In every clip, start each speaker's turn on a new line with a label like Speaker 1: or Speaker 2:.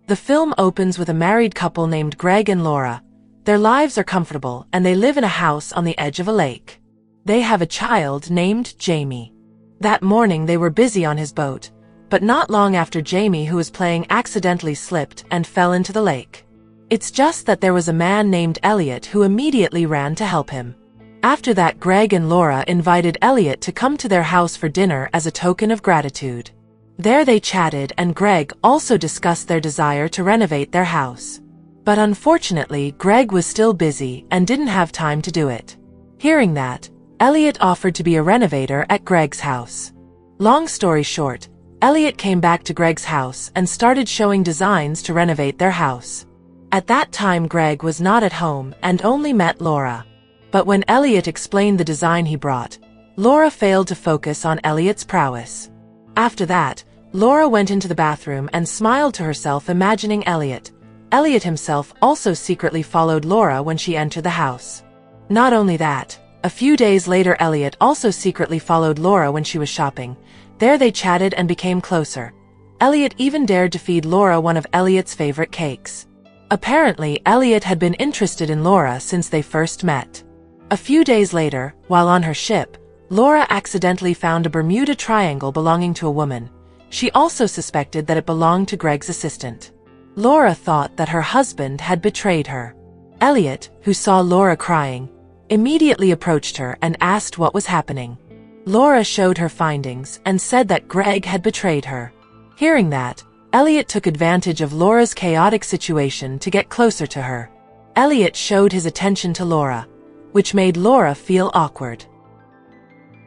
Speaker 1: The film opens with a married couple named Greg and Laura. Their lives are comfortable and they live in a house on the edge of a lake. They have a child named Jamie. That morning they were busy on his boat, but not long after Jamie, who was playing, accidentally slipped and fell into the lake. It's just that there was a man named Elliot who immediately ran to help him. After that, Greg and Laura invited Elliot to come to their house for dinner as a token of gratitude. There they chatted and Greg also discussed their desire to renovate their house. But unfortunately, Greg was still busy and didn't have time to do it. Hearing that, Elliot offered to be a renovator at Greg's house. Long story short, Elliot came back to Greg's house and started showing designs to renovate their house. At that time, Greg was not at home and only met Laura. But when Elliot explained the design he brought, Laura failed to focus on Elliot's prowess. After that, Laura went into the bathroom and smiled to herself, imagining Elliot. Elliot himself also secretly followed Laura when she entered the house. Not only that, a few days later Elliot also secretly followed Laura when she was shopping. There they chatted and became closer. Elliot even dared to feed Laura one of Elliot's favorite cakes. Apparently, Elliot had been interested in Laura since they first met. A few days later, while on her ship, Laura accidentally found a Bermuda Triangle belonging to a woman. She also suspected that it belonged to Greg's assistant. Laura thought that her husband had betrayed her. Elliot, who saw Laura crying, immediately approached her and asked what was happening. Laura showed her findings and said that Greg had betrayed her. Hearing that, Elliot took advantage of Laura's chaotic situation to get closer to her. Elliot showed his attention to Laura, which made Laura feel awkward.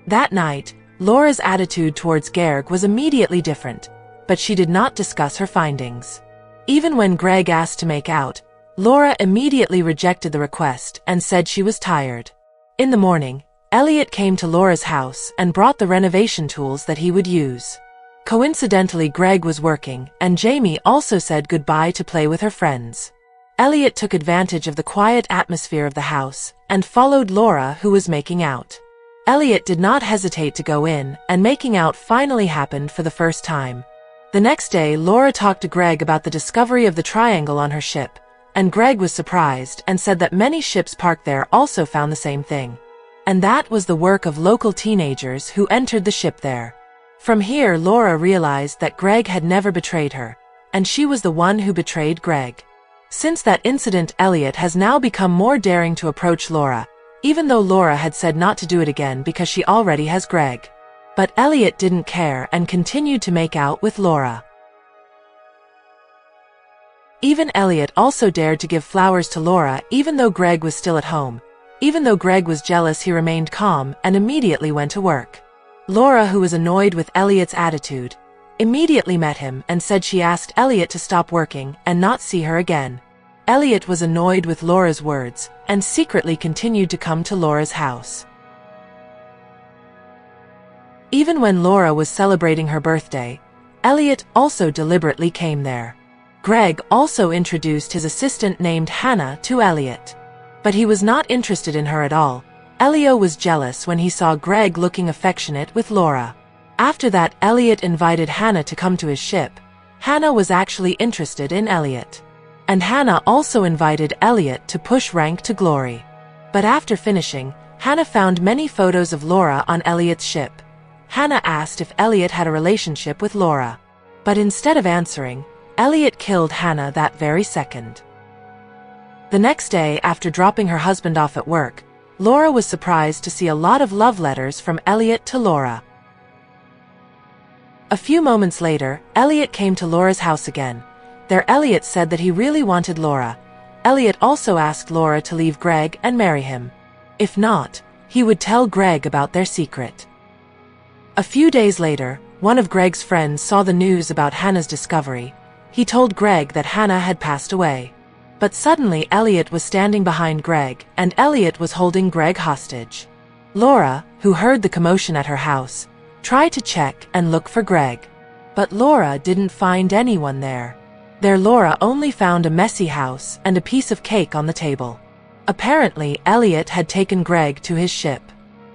Speaker 1: That night, Laura's attitude towards Greg was immediately different, but she did not discuss her findings. Even when Greg asked to make out, Laura immediately rejected the request and said she was tired. In the morning, Elliot came to Laura's house and brought the renovation tools that he would use. Coincidentally, Greg was working, and Jamie also said goodbye to play with her friends. Elliot took advantage of the quiet atmosphere of the house and followed Laura, who was making out. Elliot did not hesitate to go in, and making out finally happened for the first time. The next day, Laura talked to Greg about the discovery of the triangle on her ship, and Greg was surprised and said that many ships parked there also found the same thing. And that was the work of local teenagers who entered the ship there. From here, Laura realized that Greg had never betrayed her, and she was the one who betrayed Greg. Since that incident, Elliot has now become more daring to approach Laura, even though Laura had said not to do it again because she already has Greg. But Elliot didn't care and continued to make out with Laura. Even Elliot also dared to give flowers to Laura even though Greg was still at home. Even though Greg was jealous, he remained calm and immediately went to work. Laura, who was annoyed with Elliot's attitude, immediately met him and said she asked Elliot to stop working and not see her again. Elliot was annoyed with Laura's words and secretly continued to come to Laura's house. Even when Laura was celebrating her birthday, Elliot also deliberately came there. Greg also introduced his assistant named Hannah to Elliot. But he was not interested in her at all. Elliot was jealous when he saw Greg looking affectionate with Laura. After that, Elliot invited Hannah to come to his ship. Hannah was actually interested in Elliot. And Hannah also invited Elliot to push rank to glory. But after finishing, Hannah found many photos of Laura on Elliot's ship. Hannah asked if Elliot had a relationship with Laura. But instead of answering, Elliot killed Hannah that very second. The next day, after dropping her husband off at work, Laura was surprised to see a lot of love letters from Elliot to Laura. A few moments later, Elliot came to Laura's house again. There, Elliot said that he really wanted Laura. Elliot also asked Laura to leave Greg and marry him. If not, he would tell Greg about their secret. A few days later, one of Greg's friends saw the news about Hannah's discovery. He told Greg that Hannah had passed away. But suddenly Elliot was standing behind Greg, and Elliot was holding Greg hostage. Laura, who heard the commotion at her house, tried to check and look for Greg. But Laura didn't find anyone there. There, Laura only found a messy house and a piece of cake on the table. Apparently, Elliot had taken Greg to his ship.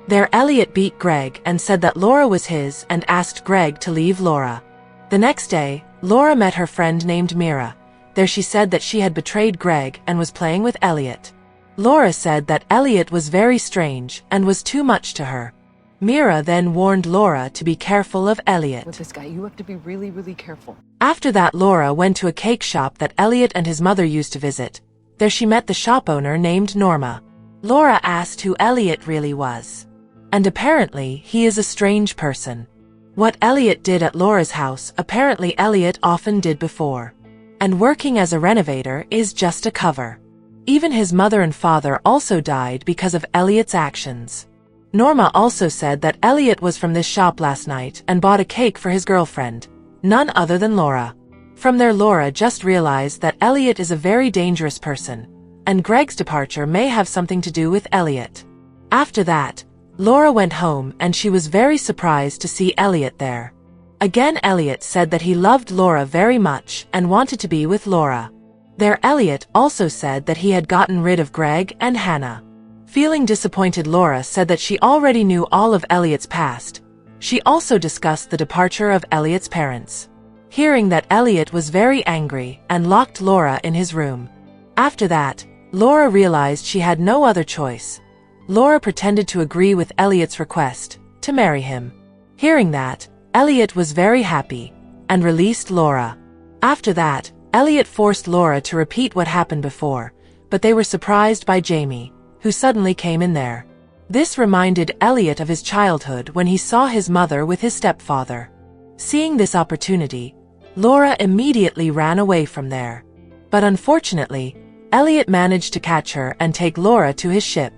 Speaker 1: There, Elliot beat Greg and said that Laura was his and asked Greg to leave Laura. The next day, Laura met her friend named Mira. There she said that she had betrayed Greg and was playing with Elliot. Laura said that Elliot was very strange and was too much to her. Mira then warned Laura to be careful of Elliot.
Speaker 2: With this guy, you have to be really, really careful.
Speaker 1: After that, Laura went to a cake shop that Elliot and his mother used to visit. There she met the shop owner named Norma. Laura asked who Elliot really was. And apparently, he is a strange person. What Elliot did at Laura's house, apparently Elliot often did before. And working as a renovator is just a cover. Even his mother and father also died because of Elliot's actions. Norma also said that Elliot was from this shop last night and bought a cake for his girlfriend, none other than Laura. From there, Laura just realized that Elliot is a very dangerous person, and Greg's departure may have something to do with Elliot. After that, Laura went home and she was very surprised to see Elliot there. Again, Elliot said that he loved Laura very much and wanted to be with Laura. There, Elliot also said that he had gotten rid of Greg and Hannah. Feeling disappointed, Laura said that she already knew all of Elliot's past. She also discussed the departure of Elliot's parents. Hearing that, Elliot was very angry and locked Laura in his room. After that, Laura realized she had no other choice. Laura pretended to agree with Elliot's request to marry him. Hearing that, Elliot was very happy and released Laura. After that, Elliot forced Laura to repeat what happened before, but they were surprised by Jamie, who suddenly came in there. This reminded Elliot of his childhood when he saw his mother with his stepfather. Seeing this opportunity, Laura immediately ran away from there. But unfortunately, Elliot managed to catch her and take Laura to his ship.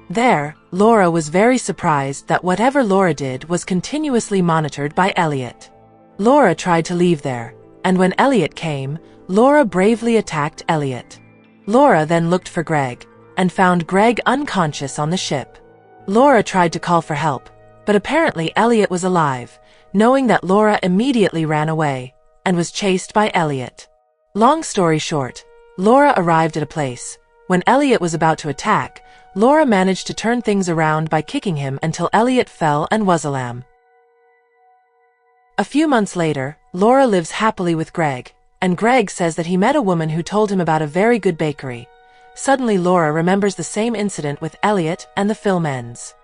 Speaker 1: There, Laura was very surprised that whatever Laura did was continuously monitored by Elliot. Laura tried to leave there, and when Elliot came, Laura bravely attacked Elliot. Laura then looked for Greg, and found Greg unconscious on the ship. Laura tried to call for help, but apparently Elliot was alive. Knowing that, Laura immediately ran away, and was chased by Elliot. Long story short, Laura arrived at a place. When Elliot was about to attack, Laura managed to turn things around by kicking him until Elliot fell and was a lamb. A few months later, Laura lives happily with Greg, and Greg says that he met a woman who told him about a very good bakery. Suddenly, Laura remembers the same incident with Elliot and the film ends.